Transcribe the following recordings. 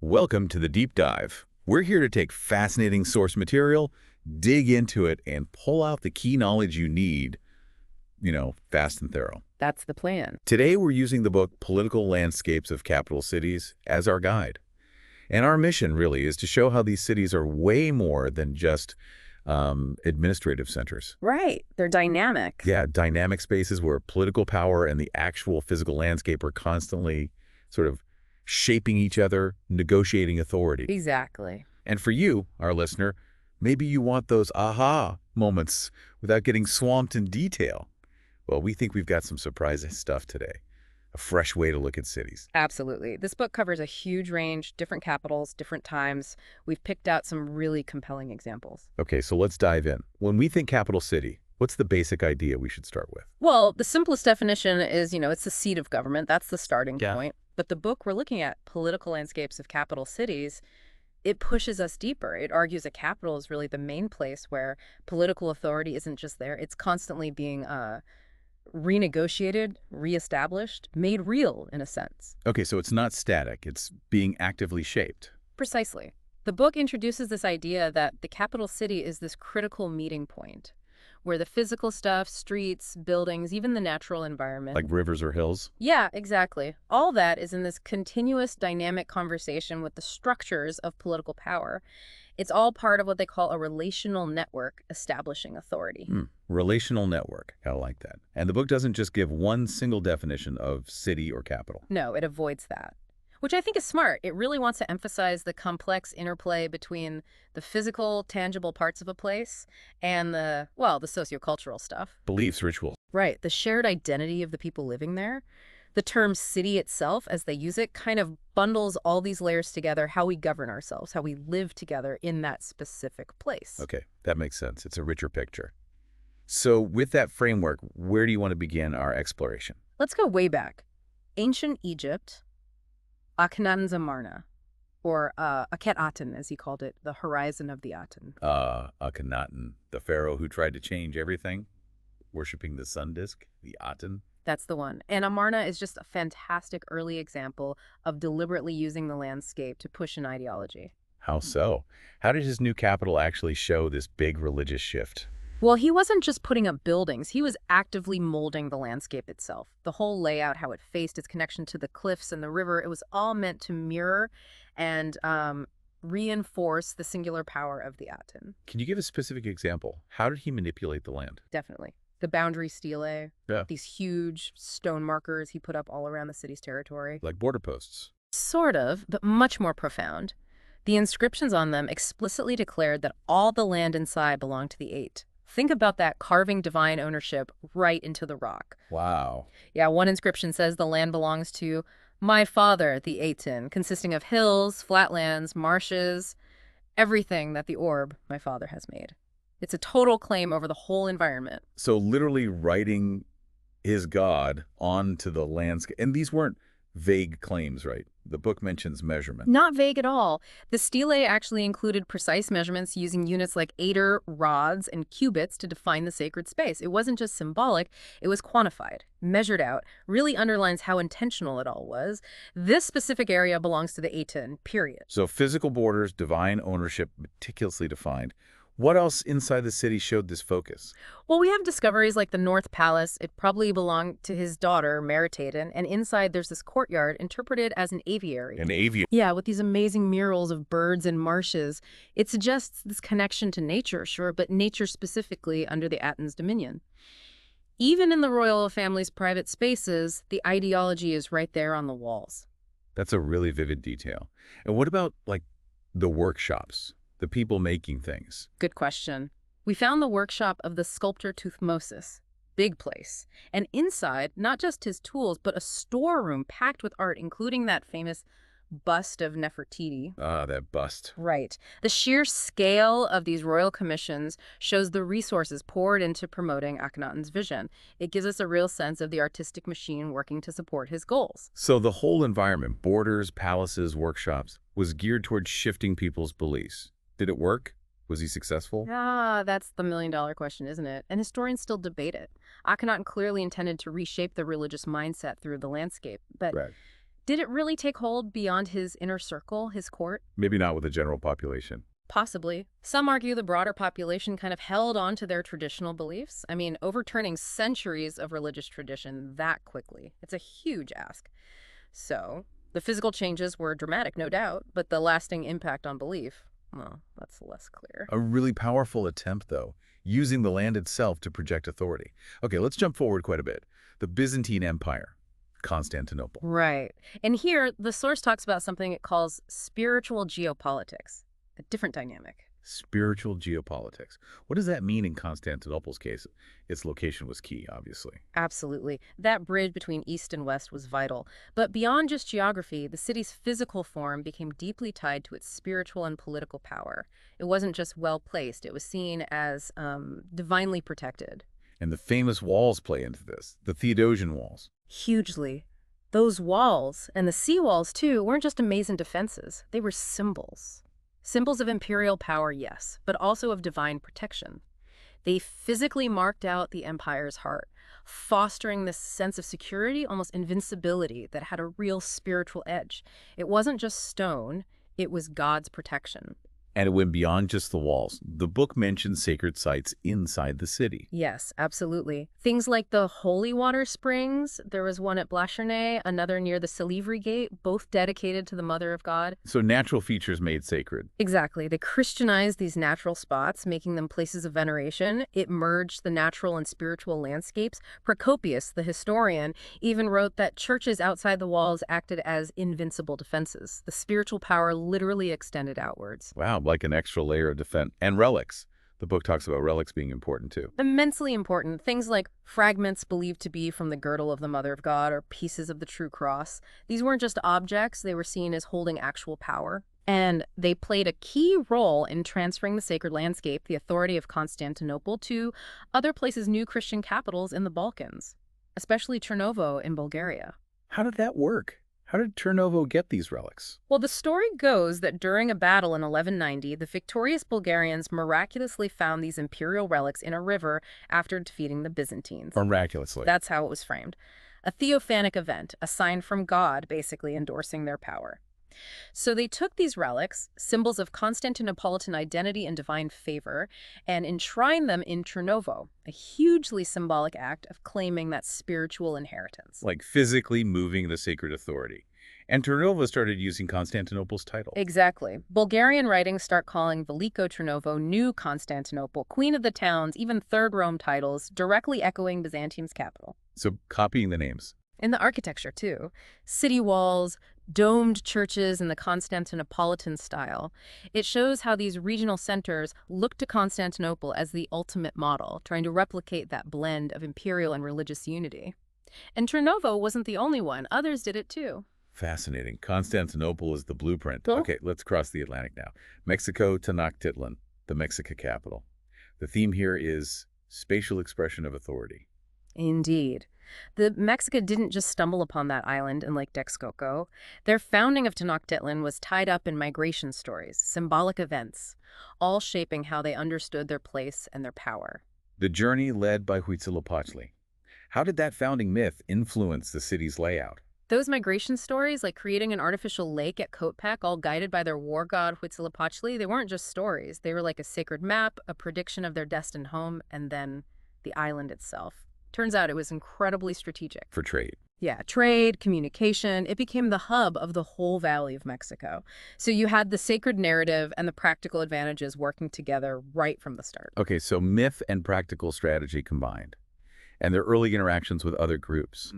Welcome to the Deep Dive. We're here to take fascinating source material, dig into it, and pull out the key knowledge you need, fast and thorough. That's the plan. Today, we're using the book Political Landscapes of Capital Cities as our guide. And our mission, really, is to show how these cities are way more than just administrative centers. Right. They're dynamic. Yeah, dynamic spaces where political power and the actual physical landscape are constantly sort of shaping each other, negotiating authority. Exactly. And for you, our listener, maybe you want those aha moments without getting swamped in detail. Well, we think we've got some surprising stuff today. A fresh way to look at cities. Absolutely. This book covers a huge range, different capitals, different times. We've picked out some really compelling examples. Okay, so let's dive in. When we think capital city, what's the basic idea we should start with? Well, the simplest definition is, it's the seat of government. That's the starting point. But the book we're looking at, Political Landscapes of Capital Cities, it pushes us deeper. It argues a capital is really the main place where political authority isn't just there. It's constantly being renegotiated, reestablished, made real in a sense. Okay, so it's not static. It's being actively shaped. Precisely. The book introduces this idea that the capital city is this critical meeting point where the physical stuff, streets, buildings, even the natural environment. Like rivers or hills? Yeah, exactly. All that is in this continuous dynamic conversation with the structures of political power. It's all part of what they call a relational network establishing authority. Relational network. I like that. And the book doesn't just give one single definition of city or capital. No, it avoids that, which I think is smart. It really wants to emphasize the complex interplay between the physical, tangible parts of a place and the sociocultural stuff. Beliefs, rituals. Right. The shared identity of the people living there. The term city itself, as they use it, kind of bundles all these layers together, how we govern ourselves, how we live together in that specific place. Okay, that makes sense. It's a richer picture. So with that framework, where do you want to begin our exploration? Let's go way back. Ancient Egypt, Akhenaten Zamarna, or Akhet-Aten, as he called it, the horizon of the Aten. Akhenaten, the pharaoh who tried to change everything, worshipping the sun disk, the Aten. That's the one. And Amarna is just a fantastic early example of deliberately using the landscape to push an ideology. How so? How did his new capital actually show this big religious shift? Well, he wasn't just putting up buildings. He was actively molding the landscape itself. The whole layout, how it faced, its connection to the cliffs and the river, it was all meant to mirror and reinforce the singular power of the Aten. Can you give a specific example? How did he manipulate the land? Definitely. The boundary stelae, Yeah. these huge stone markers he put up all around the city's territory. Like border posts. Sort of, but much more profound. The inscriptions on them explicitly declared that all the land inside belonged to the Eight. Think about that, carving divine ownership right into the rock. Wow. Yeah, one inscription says the land belongs to my father, the Aten, consisting of hills, flatlands, marshes, everything that the orb, my father, has made. It's a total claim over the whole environment. So literally writing his god onto the landscape. And these weren't vague claims, right? The book mentions measurement. Not vague at all. The stelae actually included precise measurements using units like ater, rods, and cubits to define the sacred space. It wasn't just symbolic, it was quantified, measured out, really underlines how intentional it all was. This specific area belongs to the Aten, period. So physical borders, divine ownership, meticulously defined. What else inside the city showed this focus? Well, we have discoveries like the North Palace. It probably belonged to his daughter, Meritaten, and inside there's this courtyard interpreted as an aviary. An aviary? Yeah, with these amazing murals of birds and marshes. It suggests this connection to nature, sure, but nature specifically under the Aten's dominion. Even in the royal family's private spaces, the ideology is right there on the walls. That's a really vivid detail. And what about, the workshops? The people making things? Good question. We found the workshop of the sculptor Tuthmosis. Big place. And inside, not just his tools, but a storeroom packed with art, including that famous bust of Nefertiti. Ah, that bust. Right. The sheer scale of these royal commissions shows the resources poured into promoting Akhenaten's vision. It gives us a real sense of the artistic machine working to support his goals. So the whole environment, borders, palaces, workshops, was geared towards shifting people's beliefs. Did it work? Was he successful? That's the million-dollar question, isn't it? And historians still debate it. Akhenaten clearly intended to reshape the religious mindset through the landscape, but Right. Did it really take hold beyond his inner circle, his court? Maybe not with the general population. Possibly. Some argue the broader population kind of held on to their traditional beliefs. I mean, overturning centuries of religious tradition that quickly. It's a huge ask. So, the physical changes were dramatic, no doubt, but the lasting impact on belief, well, that's less clear. A really powerful attempt, though, using the land itself to project authority. Okay, let's jump forward quite a bit. The Byzantine Empire, Constantinople. Right. And here, the source talks about something it calls spiritual geopolitics, a different dynamic. Spiritual geopolitics. What does that mean in Constantinople's case? Its location was key, obviously. Absolutely. That bridge between East and West was vital. But beyond just geography, the city's physical form became deeply tied to its spiritual and political power. It wasn't just well-placed. It was seen as divinely protected. And the famous walls play into this, the Theodosian walls. Hugely. Those walls, and the sea walls too, weren't just amazing defenses. They were symbols. Symbols of imperial power, yes, but also of divine protection. They physically marked out the empire's heart, fostering this sense of security, almost invincibility, that had a real spiritual edge. It wasn't just stone, it was God's protection. And it went beyond just the walls. The book mentions sacred sites inside the city. Yes, absolutely. Things like the holy water springs, there was one at Blachernay, another near the Silivri Gate, both dedicated to the Mother of God. So natural features made sacred. Exactly. They Christianized these natural spots, making them places of veneration. It merged the natural and spiritual landscapes. Procopius, the historian, even wrote that churches outside the walls acted as invincible defenses. The spiritual power literally extended outwards. Wow, like an extra layer of defense. And relics. The book talks about relics being important too. Immensely important. Things like fragments believed to be from the girdle of the Mother of God or pieces of the true cross. These weren't just objects, they were seen as holding actual power. And they played a key role in transferring the sacred landscape, the authority of Constantinople, to other places, new Christian capitals in the Balkans, especially Chernovo in Bulgaria. How did that work? How did Chernovo get these relics? Well, the story goes that during a battle in 1190, the victorious Bulgarians miraculously found these imperial relics in a river after defeating the Byzantines. Miraculously. That's how it was framed. A theophanic event, a sign from God, basically endorsing their power. So they took these relics, symbols of Constantinopolitan identity and divine favor, and enshrined them in Chernovo, a hugely symbolic act of claiming that spiritual inheritance. Like physically moving the sacred authority. And Chernovo started using Constantinople's title. Exactly. Bulgarian writings start calling Veliko Chernovo New Constantinople, Queen of the Towns, even Third Rome titles, directly echoing Byzantium's capital. So copying the names. In the architecture, too. City walls, domed churches in the Constantinopolitan style. It shows how these regional centers look to Constantinople as the ultimate model, trying to replicate that blend of imperial and religious unity. And Chernovo wasn't the only one. Others did it, too. Fascinating. Constantinople is the blueprint. Cool. Okay, let's cross the Atlantic now. Mexico, Tenochtitlan, the Mexica capital. The theme here is spatial expression of authority. Indeed. The Mexica didn't just stumble upon that island in Lake Texcoco. Their founding of Tenochtitlan was tied up in migration stories, symbolic events, all shaping how they understood their place and their power. The journey led by Huitzilopochtli. How did that founding myth influence the city's layout? Those migration stories, like creating an artificial lake at Coatpac, all guided by their war god Huitzilopochtli, they weren't just stories. They were like a sacred map, a prediction of their destined home, and then the island itself. Turns out it was incredibly strategic. For trade. Yeah, trade, communication, it became the hub of the whole Valley of Mexico. So you had the sacred narrative and the practical advantages working together right from the start. Okay, so myth and practical strategy combined. And their early interactions with other groups.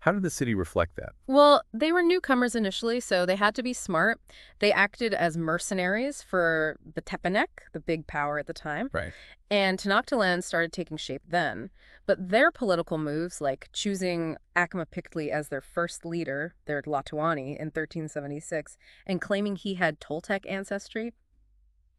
How did the city reflect that? Well, they were newcomers initially, so they had to be smart. They acted as mercenaries for the Tepanec, the big power at the time. Right. And Tenochtitlan started taking shape then. But their political moves, like choosing Acmapictli as their first leader, their Tlatoani, in 1376, and claiming he had Toltec ancestry,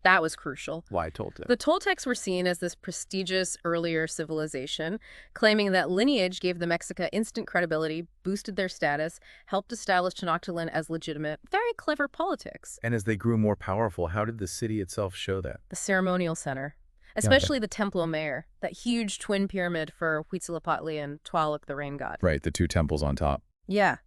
that was crucial. Why Toltec? The Toltecs were seen as this prestigious earlier civilization, claiming that lineage gave the Mexica instant credibility, boosted their status, helped establish Tenochtitlan as legitimate. Very clever politics. And as they grew more powerful, how did the city itself show that? The ceremonial center, especially the Templo Mayor, that huge twin pyramid for Huitzilopochtli and Tlaloc, the rain god. Right, the two temples on top. Yeah.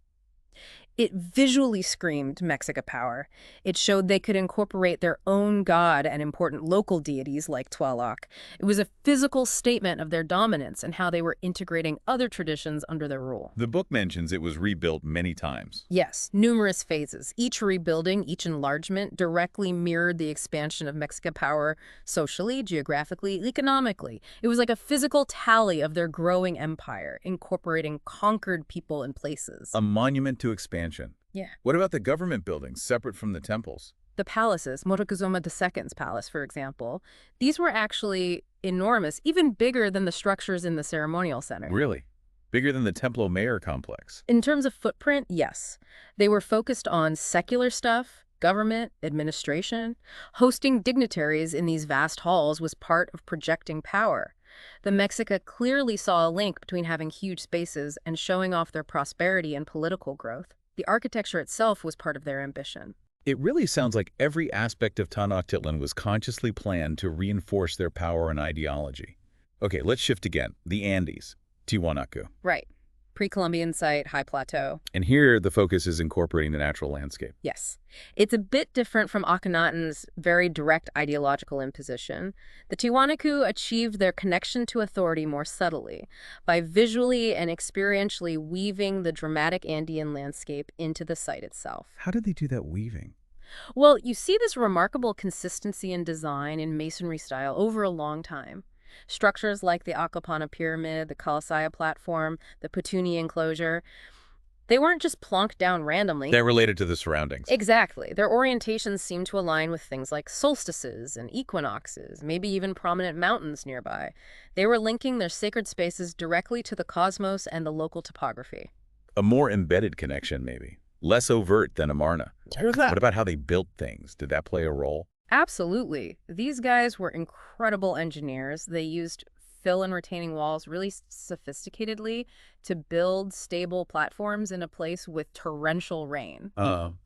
It visually screamed Mexica power. It showed they could incorporate their own god and important local deities like Tlaloc. It was a physical statement of their dominance and how they were integrating other traditions under their rule. The book mentions it was rebuilt many times. Yes, numerous phases. Each rebuilding, each enlargement directly mirrored the expansion of Mexica power socially, geographically, economically. It was like a physical tally of their growing empire, incorporating conquered people and places. A monument to expansion. Yeah. What about the government buildings, separate from the temples? The palaces, Moctezuma II's palace, for example, these were actually enormous, even bigger than the structures in the ceremonial center. Really? Bigger than the Templo Mayor complex? In terms of footprint, yes. They were focused on secular stuff, government, administration. Hosting dignitaries in these vast halls was part of projecting power. The Mexica clearly saw a link between having huge spaces and showing off their prosperity and political growth. The architecture itself was part of their ambition. It really sounds like every aspect of Tenochtitlan was consciously planned to reinforce their power and ideology. Okay, let's shift again. The Andes, Tiwanaku. Right. Pre-Columbian site, high plateau. And here, the focus is incorporating the natural landscape. Yes. It's a bit different from Akhenaten's very direct ideological imposition. The Tiwanaku achieved their connection to authority more subtly, by visually and experientially weaving the dramatic Andean landscape into the site itself. How did they do that weaving? Well, you see this remarkable consistency in design and masonry style over a long time. Structures like the Akopana Pyramid, the Kalasaya platform, the Putuni enclosure, they weren't just plonked down randomly. They're related to the surroundings. Exactly. Their orientations seem to align with things like solstices and equinoxes, maybe even prominent mountains nearby. They were linking their sacred spaces directly to the cosmos and the local topography. A more embedded connection, maybe. Less overt than Amarna. What about how they built things? Did that play a role? Absolutely. These guys were incredible engineers. They used fill and retaining walls really sophisticatedly to build stable platforms in a place with torrential rain.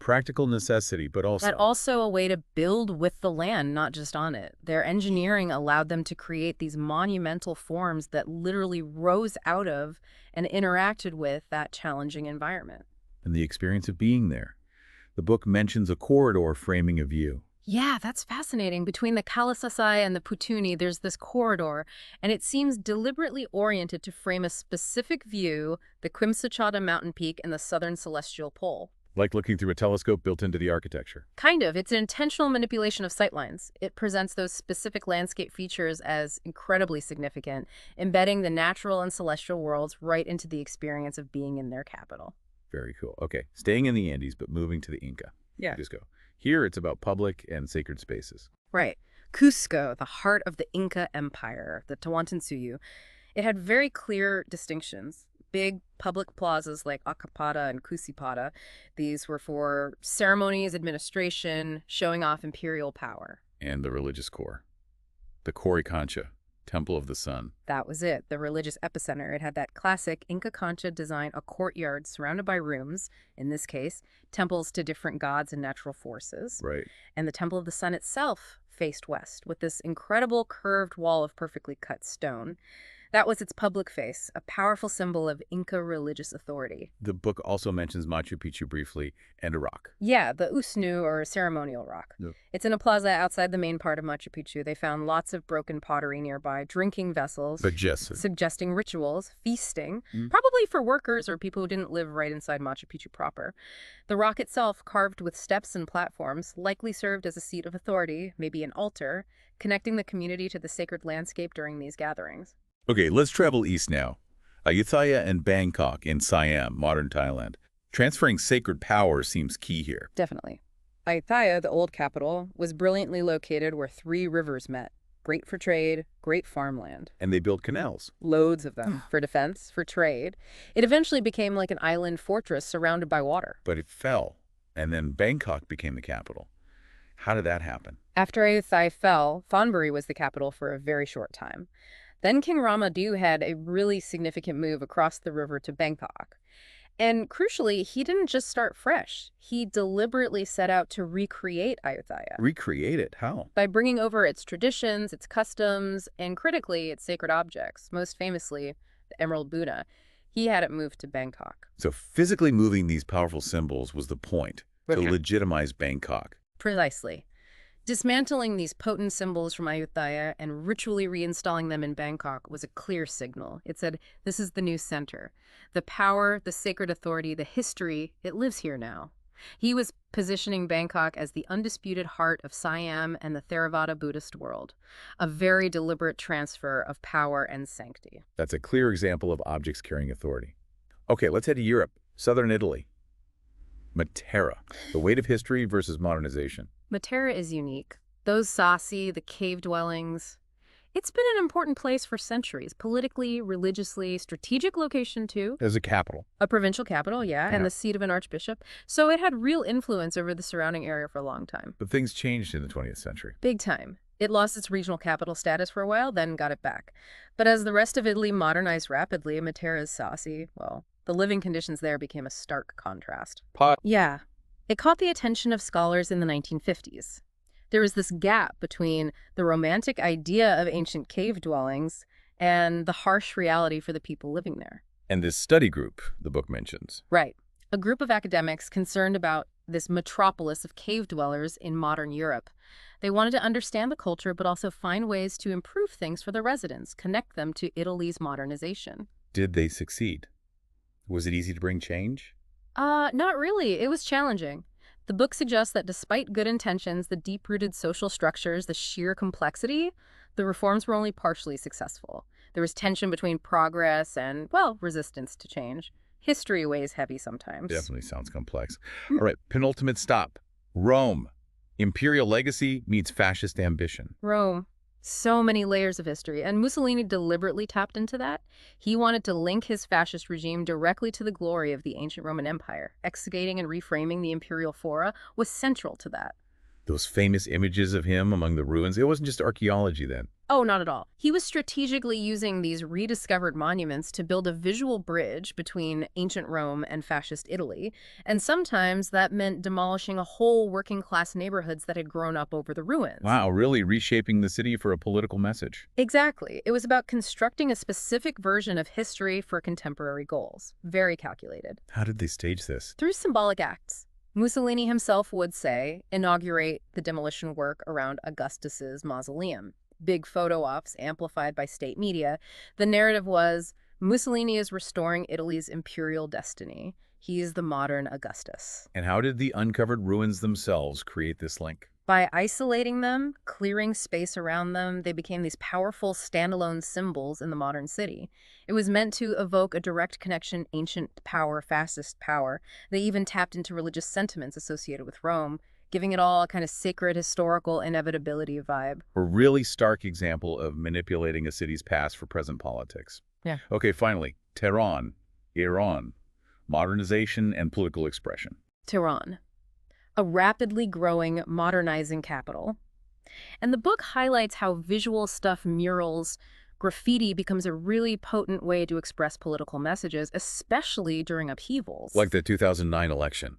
Practical necessity, but also a way to build with the land, not just on it. Their engineering allowed them to create these monumental forms that literally rose out of and interacted with that challenging environment. And the experience of being there. The book mentions a corridor framing a view. Yeah, that's fascinating. Between the Kalasasai and the Putuni, there's this corridor, and it seems deliberately oriented to frame a specific view, the Quimsichada mountain peak and the southern celestial pole. Like looking through a telescope built into the architecture. Kind of. It's an intentional manipulation of sightlines. It presents those specific landscape features as incredibly significant, embedding the natural and celestial worlds right into the experience of being in their capital. Very cool. Okay, staying in the Andes, but moving to the Inca. Yeah. Cusco. Here, it's about public and sacred spaces. Right. Cusco, the heart of the Inca Empire, the Tawantinsuyu, it had very clear distinctions. Big public plazas like Acapata and Cusipata. These were for ceremonies, administration, showing off imperial power. And the religious core. The Coricancha, Temple of the Sun. That was it, the religious epicenter. It had that classic Inca concha design, a courtyard surrounded by rooms, in this case, temples to different gods and natural forces. Right. And the Temple of the Sun itself faced west with this incredible curved wall of perfectly cut stone. That was its public face, a powerful symbol of Inca religious authority. The book also mentions Machu Picchu briefly and a rock. Yeah, the Usnu, or ceremonial rock. Yep. It's in a plaza outside the main part of Machu Picchu. They found lots of broken pottery nearby, drinking vessels, suggesting rituals, feasting, probably for workers or people who didn't live right inside Machu Picchu proper. The rock itself, carved with steps and platforms, likely served as a seat of authority, maybe an altar, connecting the community to the sacred landscape during these gatherings. Okay, let's travel east now. Ayutthaya and Bangkok in Siam, modern Thailand. Transferring sacred power seems key here. Definitely. Ayutthaya, the old capital, was brilliantly located where three rivers met. Great for trade, great farmland. And they built canals. Loads of them. For defense, for trade. It eventually became like an island fortress surrounded by water. But it fell, and then Bangkok became the capital. How did that happen? After Ayutthaya fell, Thonburi was the capital for a very short time. Then King Rama II had a really significant move across the river to Bangkok. And crucially, he didn't just start fresh. He deliberately set out to recreate Ayutthaya. Recreate it? How? By bringing over its traditions, its customs, and critically, its sacred objects, most famously, the Emerald Buddha. He had it moved to Bangkok. So physically moving these powerful symbols was the point, to Okay. legitimize Bangkok. Precisely. Dismantling these potent symbols from Ayutthaya and ritually reinstalling them in Bangkok was a clear signal. It said, this is the new center. The power, the sacred authority, the history, it lives here now. He was positioning Bangkok as the undisputed heart of Siam and the Theravada Buddhist world, a very deliberate transfer of power and sanctity. That's a clear example of objects carrying authority. Okay, let's head to Europe, southern Italy. Matera, the weight of history versus modernization. Matera is unique. Those Sassi, the cave dwellings, it's been an important place for centuries, politically, religiously, strategic location too. As a capital. A provincial capital, yeah, Yeah. and the seat of an archbishop. So it had real influence over the surrounding area for a long time. But things changed in the 20th century. Big time. It lost its regional capital status for a while, then got it back. But as the rest of Italy modernized rapidly, Matera's Sassi, well, the living conditions there became a stark contrast. Yeah. It caught the attention of scholars in the 1950s. There was this gap between the romantic idea of ancient cave dwellings and the harsh reality for the people living there. And this study group the book mentions. Right. A group of academics concerned about this metropolis of cave dwellers in modern Europe. They wanted to understand the culture, but also find ways to improve things for the residents, connect them to Italy's modernization. Did they succeed? Was it easy to bring change? Not really. It was challenging. The book suggests that despite good intentions, the deep-rooted social structures, the sheer complexity, the reforms were only partially successful. There was tension between progress and, well, resistance to change. History weighs heavy sometimes. Definitely sounds complex. All right, penultimate stop. Rome. Imperial legacy meets fascist ambition. Rome. So many layers of history, and Mussolini deliberately tapped into that. He wanted to link his fascist regime directly to the glory of the ancient Roman Empire. Exegeting and reframing the imperial fora was central to that. Those famous images of him among the ruins, it wasn't just archaeology then. Oh, not at all. He was strategically using these rediscovered monuments to build a visual bridge between ancient Rome and fascist Italy, and sometimes that meant demolishing a whole working-class neighborhoods that had grown up over the ruins. Wow, really reshaping the city for a political message. Exactly. It was about constructing a specific version of history for contemporary goals. Very calculated. How did they stage this? Through symbolic acts. Mussolini himself would say, inaugurate the demolition work around Augustus's mausoleum. Big photo ops amplified by state media. The narrative was, Mussolini is restoring Italy's imperial destiny. He is the modern Augustus. And how did the uncovered ruins themselves create this link? By isolating them, clearing space around them, they became these powerful standalone symbols in the modern city. It was meant to evoke a direct connection, ancient power, fascist power. They even tapped into religious sentiments associated with Rome, giving it all a kind of sacred, historical inevitability vibe. A really stark example of manipulating a city's past for present politics. Yeah. Okay, finally, Tehran, Iran, modernization and political expression. Tehran, a rapidly growing, modernizing capital. And the book highlights how visual stuff, murals, graffiti becomes a really potent way to express political messages, especially during upheavals. Like the 2009 election.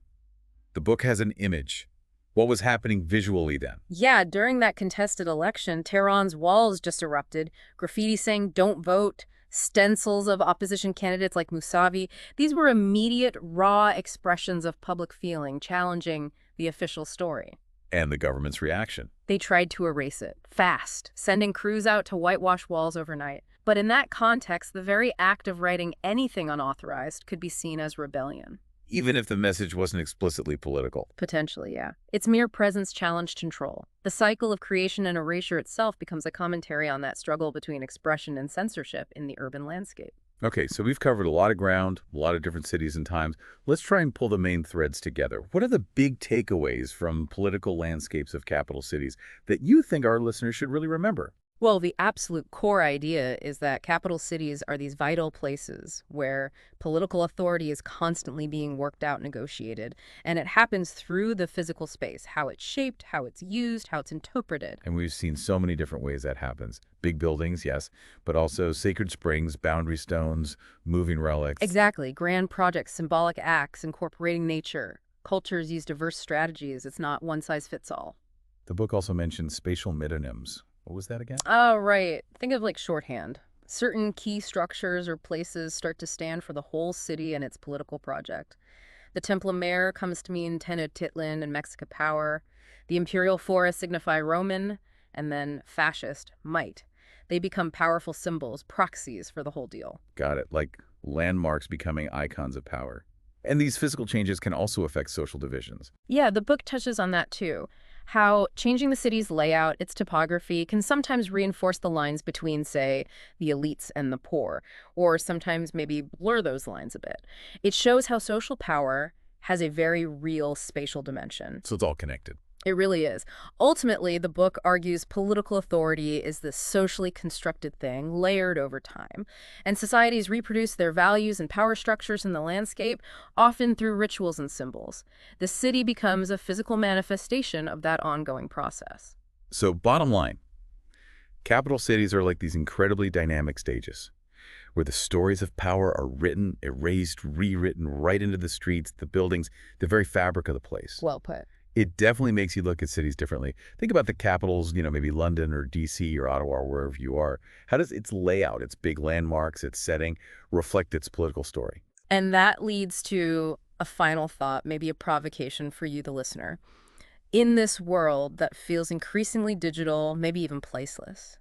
The book has an image. What was happening visually then? Yeah, during that contested election, Tehran's walls just erupted. Graffiti saying, don't vote. Stencils of opposition candidates like Mousavi. These were immediate, raw expressions of public feeling, challenging the official story. And the government's reaction. They tried to erase it, fast, sending crews out to whitewash walls overnight. But in that context, the very act of writing anything unauthorized could be seen as rebellion. Even if the message wasn't explicitly political. Potentially, yeah. Its mere presence challenged control. The cycle of creation and erasure itself becomes a commentary on that struggle between expression and censorship in the urban landscape. Okay, so we've covered a lot of ground, a lot of different cities and times. Let's try and pull the main threads together. What are the big takeaways from political landscapes of capital cities that you think our listeners should really remember? Well, the absolute core idea is that capital cities are these vital places where political authority is constantly being worked out, negotiated, and it happens through the physical space, how it's shaped, how it's used, how it's interpreted. And we've seen so many different ways that happens. Big buildings, yes, but also sacred springs, boundary stones, moving relics. Exactly. Grand projects, symbolic acts, incorporating nature. Cultures use diverse strategies. It's not one size fits all. The book also mentions spatial metonyms. What was that again? Oh, right. Think of like shorthand. Certain key structures or places start to stand for the whole city and its political project. The Temple Mayor comes to mean Tenochtitlan and Mexican power. The imperial forests signify Roman, and then fascist, might. They become powerful symbols, proxies for the whole deal. Got it, like landmarks becoming icons of power. And these physical changes can also affect social divisions. Yeah, the book touches on that too. How changing the city's layout, its topography, can sometimes reinforce the lines between, say, the elites and the poor, or sometimes maybe blur those lines a bit. It shows how social power has a very real spatial dimension. So it's all connected. It really is. Ultimately, the book argues political authority is this socially constructed thing layered over time, and societies reproduce their values and power structures in the landscape, often through rituals and symbols. The city becomes a physical manifestation of that ongoing process. So bottom line, capital cities are like these incredibly dynamic stages where the stories of power are written, erased, rewritten right into the streets, the buildings, the very fabric of the place. Well put. It definitely makes you look at cities differently. Think about the capitals, maybe London or DC or Ottawa or wherever you are. How does its layout, its big landmarks, its setting reflect its political story? And that leads to a final thought, maybe a provocation for you, the listener. In this world that feels increasingly digital, maybe even placeless,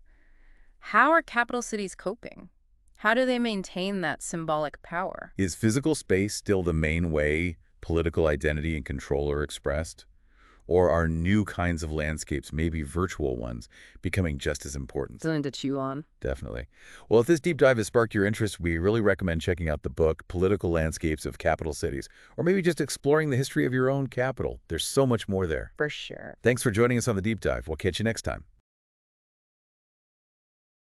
how are capital cities coping? How do they maintain that symbolic power? Is physical space still the main way political identity and control are expressed? Or are new kinds of landscapes, maybe virtual ones, becoming just as important? Something to chew on. Definitely. Well, if this deep dive has sparked your interest, we really recommend checking out the book, Political Landscapes of Capital Cities, or maybe just exploring the history of your own capital. There's so much more there. For sure. Thanks for joining us on the deep dive. We'll catch you next time.